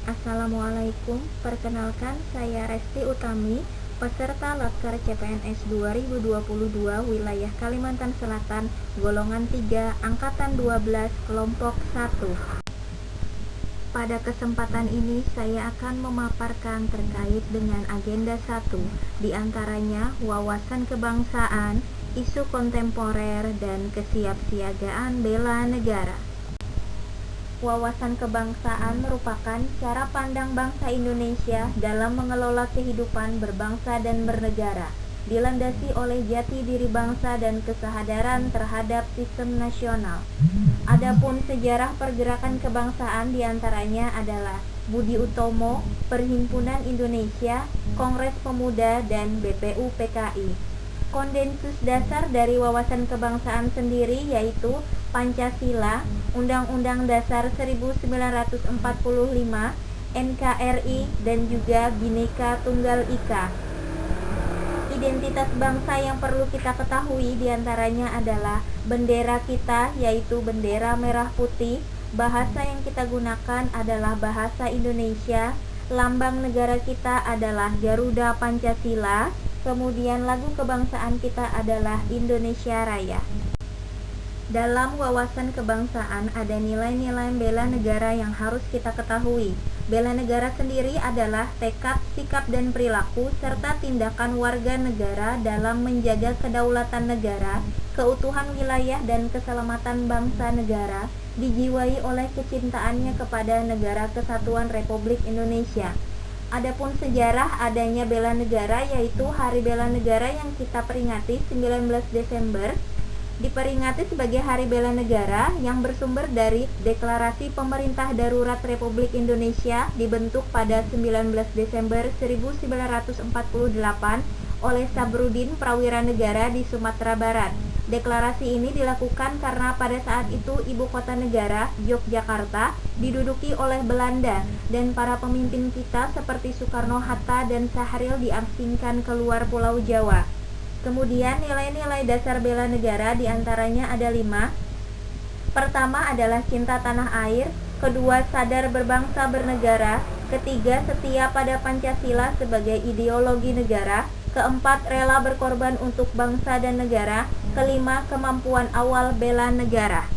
Assalamualaikum, perkenalkan saya Resti Utami, peserta Laskar CPNS 2022 wilayah Kalimantan Selatan, golongan 3, angkatan 12, kelompok 1. Pada kesempatan ini saya akan memaparkan terkait dengan agenda 1, diantaranya wawasan kebangsaan, isu kontemporer, dan kesiapsiagaan bela negara. Wawasan kebangsaan merupakan cara pandang bangsa Indonesia dalam mengelola kehidupan berbangsa dan bernegara, dilandasi oleh jati diri bangsa dan kesadaran terhadap sistem nasional. Adapun sejarah pergerakan kebangsaan diantaranya adalah Budi Utomo, Perhimpunan Indonesia, Kongres Pemuda, dan BPU PKI. Konsensus dasar dari wawasan kebangsaan sendiri yaitu Pancasila, Undang-Undang Dasar 1945, NKRI, dan juga Bhinneka Tunggal Ika. Identitas bangsa yang perlu kita ketahui diantaranya adalah bendera kita yaitu bendera merah putih, bahasa yang kita gunakan adalah bahasa Indonesia, lambang negara kita adalah Garuda Pancasila, kemudian lagu kebangsaan kita adalah Indonesia Raya. Dalam wawasan kebangsaan ada nilai-nilai bela negara yang harus kita ketahui. Bela negara sendiri adalah tekad, sikap, dan perilaku serta tindakan warga negara dalam menjaga kedaulatan negara, keutuhan wilayah, dan keselamatan bangsa negara, dijiwai oleh kecintaannya kepada Negara Kesatuan Republik Indonesia. Adapun sejarah adanya bela negara yaitu Hari Bela Negara yang kita peringati 19 Desember diperingati sebagai Hari Bela Negara yang bersumber dari Deklarasi Pemerintah Darurat Republik Indonesia dibentuk pada 19 Desember 1948 oleh Sabrudin Prawira Negara di Sumatera Barat. Deklarasi ini dilakukan karena pada saat itu ibu kota negara, Yogyakarta, diduduki oleh Belanda dan para pemimpin kita seperti Soekarno-Hatta dan Sahril diasingkan keluar Pulau Jawa. Kemudian nilai-nilai dasar bela negara diantaranya ada 5. Pertama adalah cinta tanah air, kedua sadar berbangsa bernegara, ketiga setia pada Pancasila sebagai ideologi negara, keempat rela berkorban untuk bangsa dan negara, kelima kemampuan awal bela negara.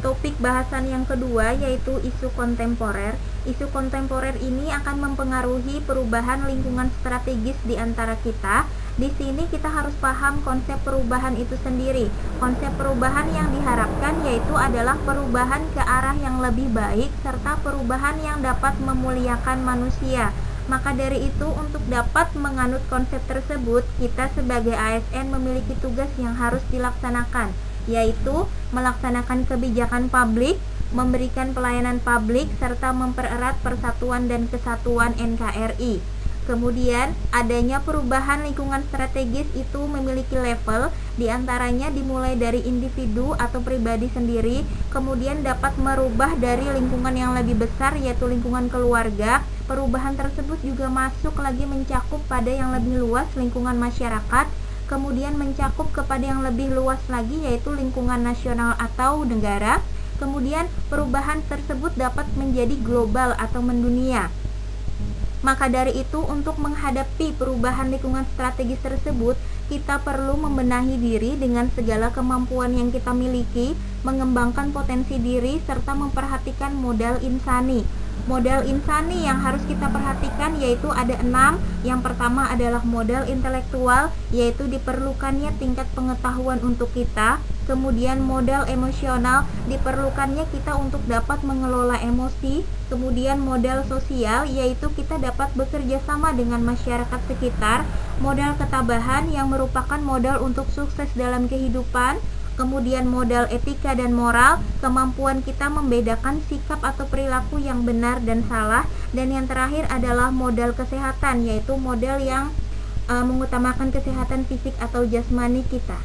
Topik bahasan yang kedua yaitu isu kontemporer. Isu kontemporer ini akan mempengaruhi perubahan lingkungan strategis di antara kita. Di sini kita harus paham konsep perubahan itu sendiri. Konsep perubahan yang diharapkan yaitu adalah perubahan ke arah yang lebih baik serta perubahan yang dapat memuliakan manusia. Maka dari itu untuk dapat menganut konsep tersebut, kita sebagai ASN memiliki tugas yang harus dilaksanakan, yaitu melaksanakan kebijakan publik, memberikan pelayanan publik, serta mempererat persatuan dan kesatuan NKRI. Kemudian adanya perubahan lingkungan strategis itu memiliki level, diantaranya dimulai dari individu atau pribadi sendiri, kemudian dapat merubah dari lingkungan yang lebih besar yaitu lingkungan keluarga. Perubahan tersebut juga masuk lagi mencakup pada yang lebih luas lingkungan masyarakat, kemudian mencakup kepada yang lebih luas lagi yaitu lingkungan nasional atau negara. Kemudian perubahan tersebut dapat menjadi global atau mendunia. Maka dari itu untuk menghadapi perubahan lingkungan strategis tersebut, kita perlu membenahi diri dengan segala kemampuan yang kita miliki, mengembangkan potensi diri, serta memperhatikan modal insani. Modal insani yang harus kita perhatikan yaitu ada 6. Yang pertama adalah modal intelektual, yaitu diperlukannya tingkat pengetahuan untuk kita. Kemudian modal emosional, diperlukannya kita untuk dapat mengelola emosi. Kemudian modal sosial, yaitu kita dapat bekerja sama dengan masyarakat sekitar. Modal ketabahan yang merupakan modal untuk sukses dalam kehidupan. Kemudian modal etika dan moral, kemampuan kita membedakan sikap atau perilaku yang benar dan salah. Dan yang terakhir adalah modal kesehatan, yaitu modal yang mengutamakan kesehatan fisik atau jasmani kita.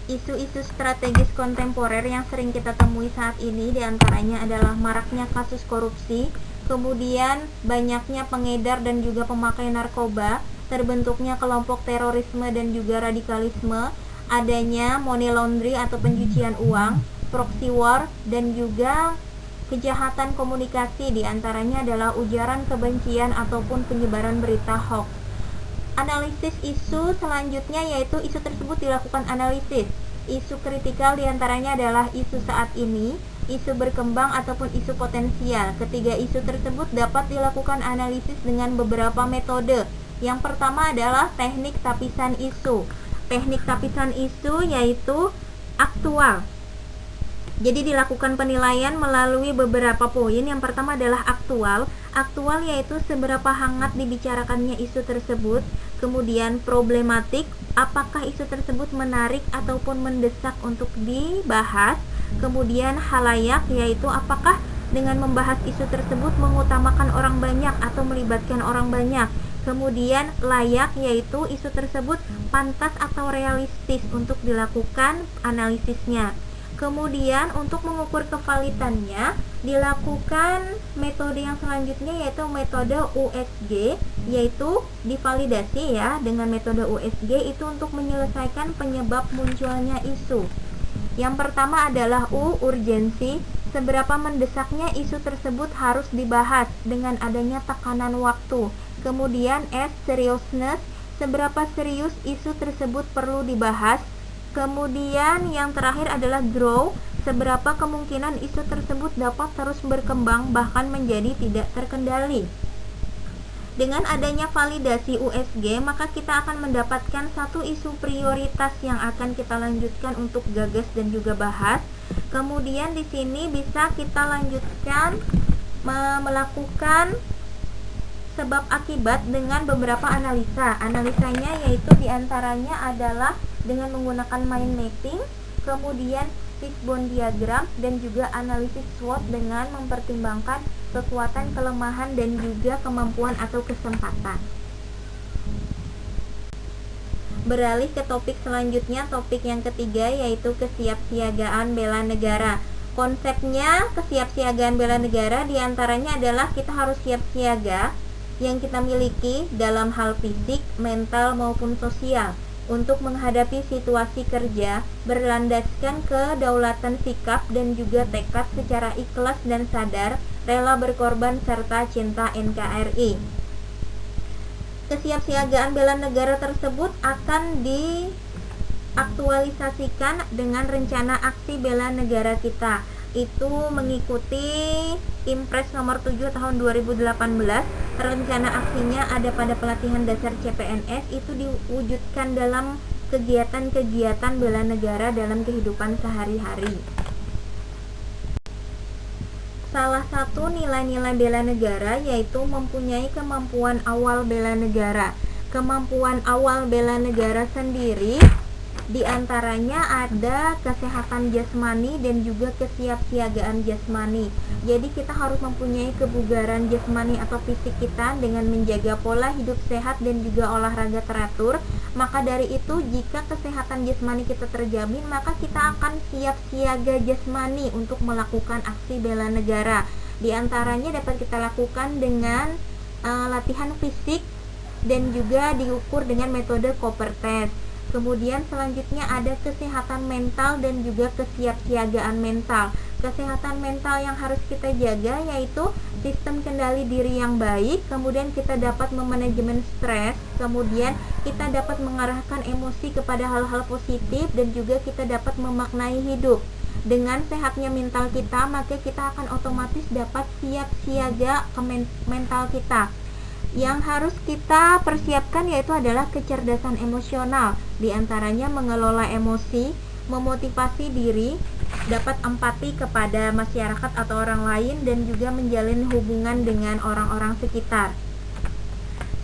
Isu-isu strategis kontemporer yang sering kita temui saat ini diantaranya adalah maraknya kasus korupsi, kemudian banyaknya pengedar dan juga pemakai narkoba, terbentuknya kelompok terorisme dan juga radikalisme, adanya money laundry atau pencucian uang, proxy war, dan juga kejahatan komunikasi, diantaranya adalah ujaran kebencian ataupun penyebaran berita hoax. Analisis isu selanjutnya yaitu isu tersebut dilakukan analisis. Isu kritikal diantaranya adalah isu saat ini, isu berkembang ataupun isu potensial. Ketiga isu tersebut dapat dilakukan analisis dengan beberapa metode. Yang pertama adalah teknik tapisan isu. Teknik tapisan isu yaitu aktual. Jadi dilakukan penilaian melalui beberapa poin. Yang pertama adalah aktual. Aktual yaitu seberapa hangat dibicarakannya isu tersebut. Kemudian problematik, apakah isu tersebut menarik ataupun mendesak untuk dibahas. Kemudian halayak, yaitu apakah dengan membahas isu tersebut mengutamakan orang banyak atau melibatkan orang banyak. Kemudian layak, yaitu isu tersebut pantas atau realistis untuk dilakukan analisisnya. Kemudian untuk mengukur kevalidannya dilakukan metode yang selanjutnya yaitu metode USG, yaitu divalidasi ya. Dengan metode USG itu untuk menyelesaikan penyebab munculnya isu. Yang pertama adalah U, urgensi, seberapa mendesaknya isu tersebut harus dibahas dengan adanya tekanan waktu. Kemudian S, seriousness, seberapa serius isu tersebut perlu dibahas. Kemudian yang terakhir adalah grow, seberapa kemungkinan isu tersebut dapat terus berkembang bahkan menjadi tidak terkendali. Dengan adanya validasi USG, maka kita akan mendapatkan satu isu prioritas yang akan kita lanjutkan untuk gagas dan juga bahas. Kemudian di sini bisa kita lanjutkan melakukan sebab akibat dengan beberapa analisa. Analisanya yaitu diantaranya adalah dengan menggunakan mind mapping, kemudian fishbone diagram, dan juga analisis SWOT dengan mempertimbangkan kekuatan, kelemahan, dan juga kemampuan atau kesempatan. Beralih ke topik selanjutnya, topik yang ketiga yaitu kesiapsiagaan bela negara. Konsepnya kesiapsiagaan bela negara diantaranya adalah kita harus siap siaga yang kita miliki dalam hal fisik, mental, maupun sosial untuk menghadapi situasi kerja berlandaskan kedaulatan sikap dan juga tekad secara ikhlas dan sadar, rela berkorban serta cinta NKRI. Kesiapsiagaan bela negara tersebut akan diaktualisasikan dengan rencana aksi bela negara kita. Itu mengikuti Impres nomor 7 tahun 2018. Rencana aksinya ada pada pelatihan dasar CPNS, itu diwujudkan dalam kegiatan-kegiatan bela negara dalam kehidupan sehari-hari. Salah satu nilai-nilai bela negara yaitu mempunyai kemampuan awal bela negara. Kemampuan awal bela negara sendiri diantaranya ada kesehatan jasmani dan juga kesiapsiagaan jasmani. Jadi kita harus mempunyai kebugaran jasmani atau fisik kita dengan menjaga pola hidup sehat dan juga olahraga teratur. Maka dari itu jika kesehatan jasmani kita terjamin, maka kita akan siap siaga jasmani untuk melakukan aksi bela negara. Di antaranya dapat kita lakukan dengan latihan fisik dan juga diukur dengan metode Cooper Test. Kemudian selanjutnya ada kesehatan mental dan juga kesiapsiagaan mental. Kesehatan mental yang harus kita jaga yaitu sistem kendali diri yang baik, kemudian kita dapat memanajemen stres, kemudian kita dapat mengarahkan emosi kepada hal-hal positif, dan juga kita dapat memaknai hidup. Dengan sehatnya mental kita, maka kita akan otomatis dapat siap siaga ke mental kita. Yang harus kita persiapkan yaitu adalah kecerdasan emosional. Di antaranya mengelola emosi, memotivasi diri, dapat empati kepada masyarakat atau orang lain, dan juga menjalin hubungan dengan orang-orang sekitar.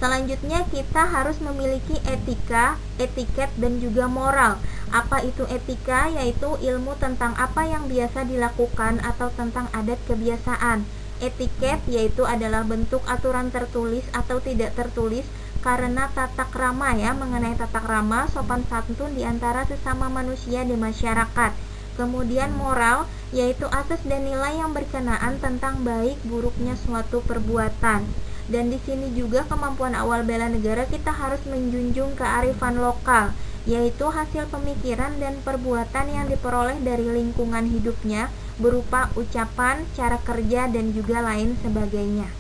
Selanjutnya kita harus memiliki etika, etiket, dan juga moral. Apa itu etika? Yaitu ilmu tentang apa yang biasa dilakukan atau tentang adat kebiasaan. Etiket yaitu adalah bentuk aturan tertulis atau tidak tertulis karena tata krama ya, mengenai tata krama, sopan santun di antara sesama manusia di masyarakat. Kemudian moral yaitu asas dan nilai yang berkenaan tentang baik buruknya suatu perbuatan. Dan di sini juga kemampuan awal bela negara kita harus menjunjung kearifan lokal, yaitu hasil pemikiran dan perbuatan yang diperoleh dari lingkungan hidupnya, berupa ucapan, cara kerja, dan juga lain sebagainya.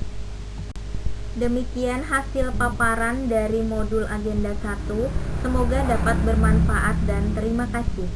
Demikian hasil paparan dari modul agenda 1. Semoga dapat bermanfaat dan terima kasih.